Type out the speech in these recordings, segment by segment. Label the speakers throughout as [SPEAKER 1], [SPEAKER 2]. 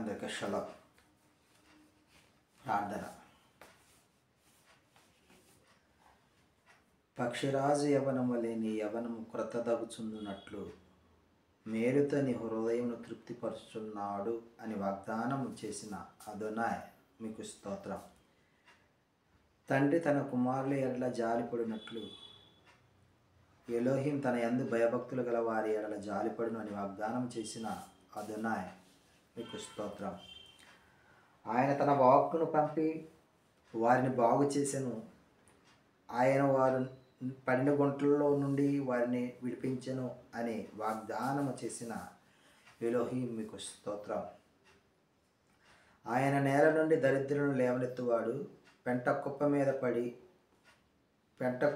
[SPEAKER 1] అందరికీ షలాం. ప్రార్థన. పక్షిరాజు యవనము లేని యవనము క్రొత్తదగుచుండునట్లు మేలుతో నీ హృదయమును తృప్తిపరుచున్నాడు అని వాగ్దానము చేసిన అదోనాయ్ మీకు స్తోత్రం. తండ్రి తన కుమారుల ఎడల జాలిపడినట్లు ఎలోహిం తన యందు భయభక్తులు గల వారి ఎడల జాలిపడును అని వాగ్దానం చేసిన అదోనాయ్ మీకు స్తోత్రం. ఆయన తన వాక్కును పంపి వారిని బాగు చేసెను. ఆయన వారు పడిన గుంటల్లో నుండి వారిని విడిపించెను అని వాగ్దానము చేసిన ఎలోహిం మీకు స్తోత్రం. ఆయన నేల నుండి దరిద్రులను లేవనెత్తువాడు. పెంట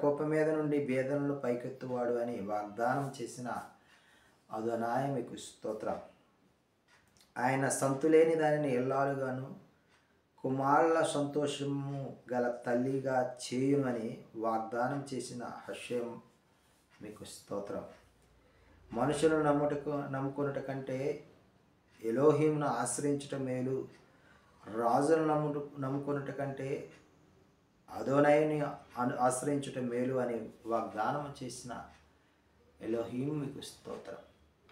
[SPEAKER 1] కుప్ప మీద నుండి బేదలను పైకెత్తువాడు అని వాగ్దానం చేసిన అదోనాయ్ మీకు స్తోత్రం. ఆయన సంతులేని దానిని ఇల్లాలుగాను కుమారుల సంతోషము గల తల్లిగా చేయునని వాగ్దానం చేసిన హషేం మీకు స్తోత్రం. మనుషులను నమ్ముకున్నట కంటే ఎలోహింను ఆశ్రయించటం మేలు. రాజులను నమ్ముకున్నట కంటే అదోనాయిని ఆశ్రయించటం మేలు అని వాగ్దానం చేసిన ఎలోహిం మీకు స్తోత్రం.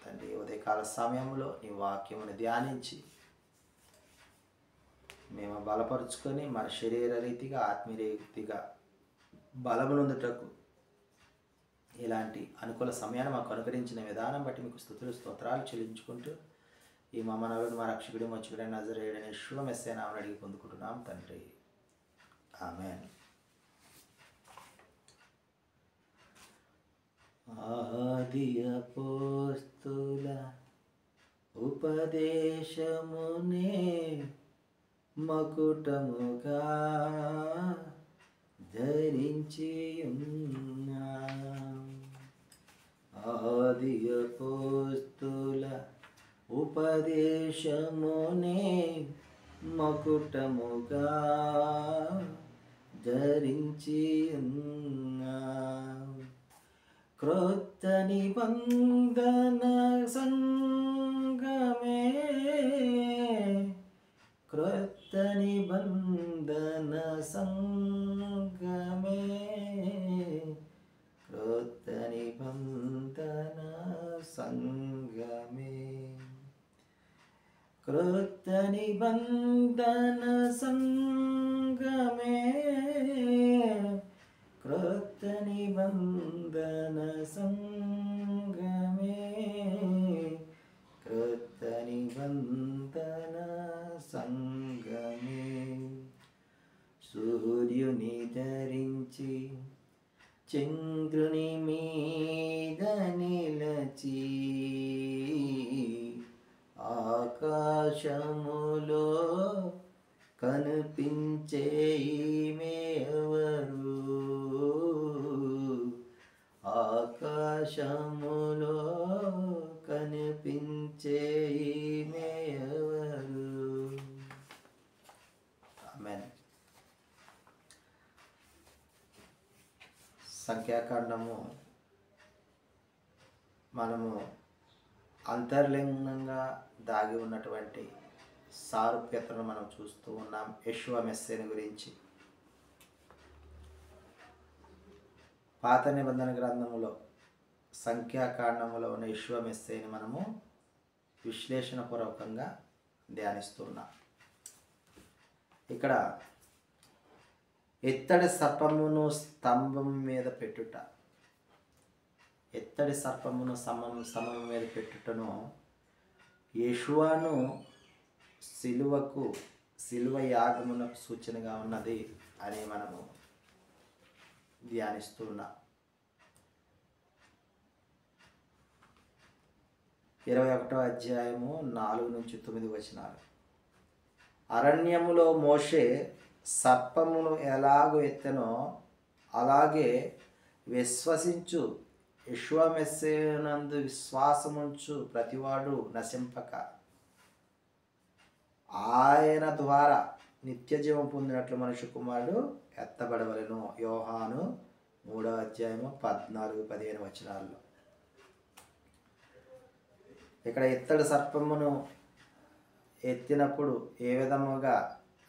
[SPEAKER 1] తండ్రి, ఉదయకాల సమయంలో నీ వాక్యమును ధ్యానించి మేము బలపరుచుకొని మన శరీర రీతిగా ఆత్మీయ రీతిగా బలమునందుటకు ఇలాంటి అనుకూల సమయాన్ని మాకు అనుకరించిన విధానం బట్టి మీకు స్తుతులు స్తోత్రాలు చెల్లించుకుంటూ ఈ మా మనవుడు మా రక్షకుడు మచ్చుకుడైన నజరేయుడైన యేషువా మెస్సీయ నామమున అడిగి పొందుకుంటున్నాం తండ్రి. ఆమేన్. ఆది అపోస్తుల ఉపదేశమునే మకుటముగా ధరించి ఉన్నా. ఆది అపోస్తుల ఉపదేశమునే మకుటముగా ధరించి ఉన్నా. క్రొత్త నిబంధన సంగమే, క్రొత్త నిబంధన సంగమే, క్రొత్త నిబంధన సంగమే, క్రొత్త నిబంధన సంగమే, క్రొత్త నిబంధన సంగమే, క్రొత్త నిబంధన సంగమే. సూర్యుని ధరించి చంద్రుని మీద నిలచి ఆకాశములో కనిపించే ఈమెవరు, ఆకాశములో కనిపించే ఈమెవరు. ఆమేన్. సంఖ్యాకాండము మనము అంతర్లీనంగా దాగి ఉన్నటువంటి సారూప్యతను మనం చూస్తూ ఉన్నాం. యేషువా మెస్సీయను గురించి పాత నిబంధన గ్రంథములో సంఖ్యాకాండములో ఉన్న యేషువా మెస్సీయను మనము విశ్లేషణపూర్వకంగా ధ్యానిస్తున్నాం. ఇక్కడ ఎత్తడి సర్పమును స్తంభం మీద పెట్టుట, ఎత్తడి సర్పమును స్తంభం మీద పెట్టుటను యేషువాను సిలువ యాగమునకు సూచనగా ఉన్నది అని మనము ధ్యానిస్తున్నాం. 21వ అధ్యాయము 4-9 అరణ్యములో మోషే సర్పమును ఎలాగో ఎత్తెనో అలాగే విశ్వసించు యేషువా మెస్సీయనందు విశ్వాసముంచు ప్రతివాడు నశింపక ఆయన ద్వారా నిత్య జీవం పొందినట్లు మనుష్య కుమారుడు ఎత్తబడవలెను. యోహాను 3వ అధ్యాయము 14-15 ఇక్కడ ఇత్తడి సర్పమును ఎత్తినప్పుడు ఏ విధముగా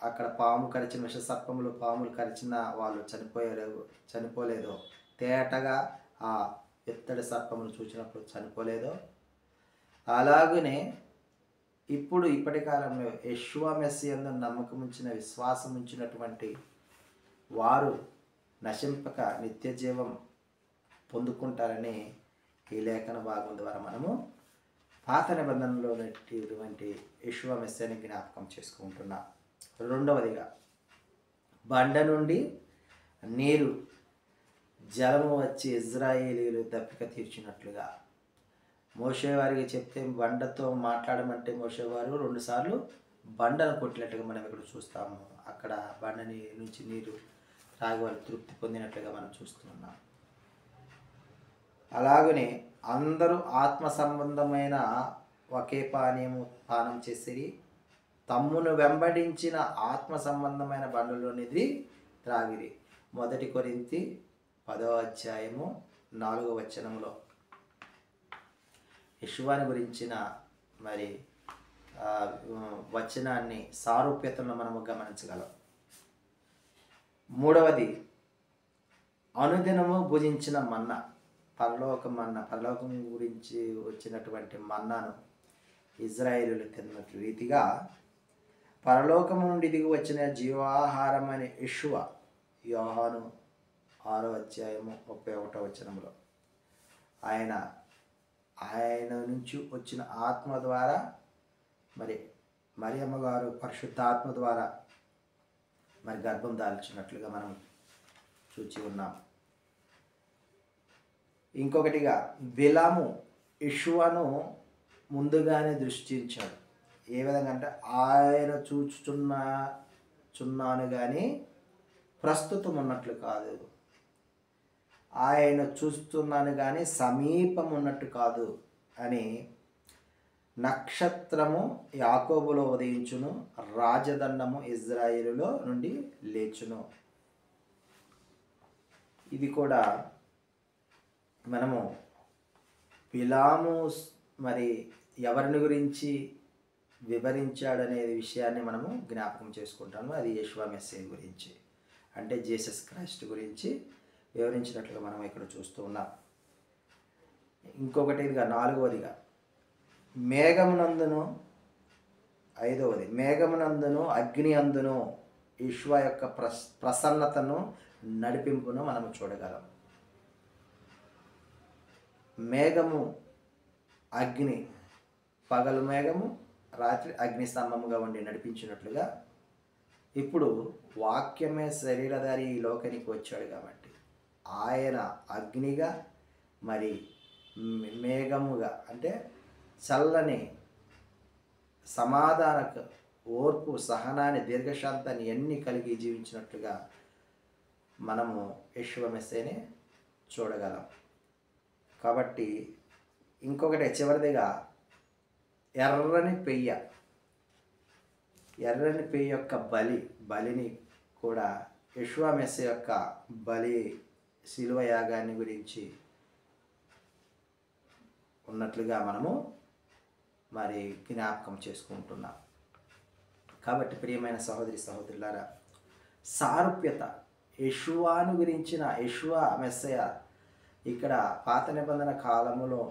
[SPEAKER 1] అక్కడ పాము కరిచిన విషసర్పములు పాములు కరిచిన వాళ్ళు చనిపోలేదో, తేటగా ఆ ఇత్తడి సర్పములు చూసినప్పుడు చనిపోలేదో, అలాగనే ఇప్పటి కాలంలో యెషూవా మెస్సీయ యందు నమ్మకం ఉంచిన విశ్వాసం ఉంచినటువంటి వారు నశింపక నిత్య జీవం పొందుకుంటారని ఈ లేఖన భాగం ద్వారా మనము పాత నిబంధనలో ఉన్నటువంటి యెషూవా మెస్సీయని జ్ఞాపకం చేసుకుంటున్నాం. రెండవదిగా, బండ నుండి నీరు జలము వచ్చి ఇజ్రాయేలీలు దప్పిక తీర్చినట్లుగా మోషే వారికి చెప్తే బండతో మాట్లాడమంటే మోషే వారు 2 సార్లు బండను కొట్టినట్టుగా మనం ఇక్కడ చూస్తాము. అక్కడ బండని నుంచి నీరు తాగి వాళ్ళు తృప్తి పొందినట్లుగా మనం చూస్తున్నాం. అలాగనే అందరూ ఆత్మ సంబంధమైన ఒకే పానం చేసిరి, తమ్మును వెంబడించిన ఆత్మ సంబంధమైన బండలోనిది త్రాగిరి. 1 కొరింథీ 10వ అధ్యాయము 4వ వచనంలో యెషూవాని గురించిన మరి వచనాన్ని సారూప్యతను మనము గమనించగలం. మూడవది, అనుదినము భుజించిన మన్నా, పరలోకం గురించి వచ్చినటువంటి మన్నాను ఇజ్రాయేలీయులు తిన్నట్టు రీతిగా పరలోకము నుండి దిగి వచ్చిన జీవాహారం అనే యెషూవా యోహాను 6వ అధ్యాయము 31వ వచనంలో ఆయన నుంచి వచ్చిన ఆత్మ ద్వారా మరి మరియమ్మ గారు పరిశుద్ధాత్మ ద్వారా మరి గర్భం దాల్చినట్లుగా మనం చూచి ఉన్నాం. ఇంకొకటిగా, బిలాము యెషూవాను ముందుగానే దృష్టించాడు. ఏ విధంగా అంటే ఆయన చూచుచున్నాను కానీ ప్రస్తుతం ఉన్నట్లు కాదు, ఆయన చూస్తున్నాను కానీ సమీపం ఉన్నట్టు కాదు అని, నక్షత్రము యాకోబులో ఉదయించును, రాజదండము ఇజ్రాయేలులో నుండి లేచును. ఇది కూడా మనము బిలాము మరి ఎవరిని గురించి వివరించాడనే విషయాన్ని మనము జ్ఞాపకం చేసుకుంటాము. అది యెషూవా మెస్సీయ గురించి, అంటే జీసస్ క్రైస్ట్ గురించి వివరించినట్లుగా మనం ఇక్కడ చూస్తూ ఉన్నాం. ఇంకొకటిగా 4వదిగా, మేఘమునందును 5వది, మేఘమునందును అగ్ని అందును యెషూవా యొక్క ప్రసన్నతను నడిపింపును మనము చూడగలం. మేఘము అగ్ని, పగలు మేఘము రాత్రి అగ్ని స్తంభముగా ఉండి నడిపించినట్లుగా ఇప్పుడు వాక్యమే శరీరధారి ఈ లోకానికి వచ్చాడు కాబట్టి ఆయన అగ్నిగా మరి మేఘముగా, అంటే చల్లని సమాధానక ఓర్పు సహనాన్ని దీర్ఘశాంతాన్ని ఎన్ని కలిగి జీవించినట్లుగా మనము యెషూవా మెస్సీయని చూడగలం. కాబట్టి ఇంకొకటి చివరిదిగా, ఎర్రని పెయ్య యొక్క బలిని కూడా యెషూవా మెస్సీయ యొక్క బలి శిలువ యాగాన్ని గురించి ఉన్నట్లుగా మనము మరి జ్ఞాపకం చేసుకుంటున్నాం. కాబట్టి ప్రియమైన సహోదరి సహోదరులారా, సారూప్యత యెషూవాను గురించిన యెషూవా మెస్సీయ ఇక్కడ పాత నిబంధన కాలములో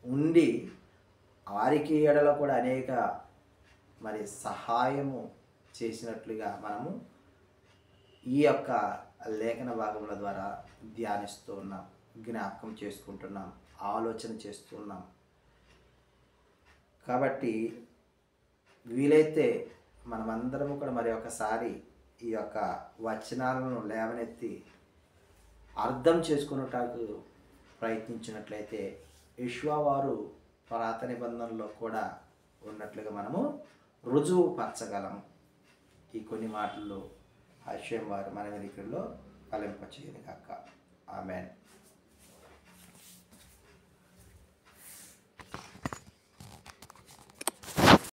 [SPEAKER 1] ఉండి వారికి ఎడల కూడా అనేక మరి సహాయము చేసినట్లుగా మనము ఈ యొక్క లేఖన భాగముల ద్వారా ధ్యానిస్తూ ఉన్నాం, జ్ఞాపకం చేసుకుంటున్నాం, ఆలోచన చేస్తున్నాం. కాబట్టి వీలైతే మనమందరము కూడా మరి ఒకసారి ఈ యొక్క వచనాలను లేవనెత్తి అర్థం చేసుకున్నట్టు ప్రయత్నించినట్లయితే యెషూవా వారు పాత నిబంధనలో కూడా ఉన్నట్లుగా మనము రుజువు పరచగలము. ఈ కొన్ని మాటల్లో ఆశయం వారు మన వెనుకల్లో ఫలింపచేయను గాక. ఆమేన్.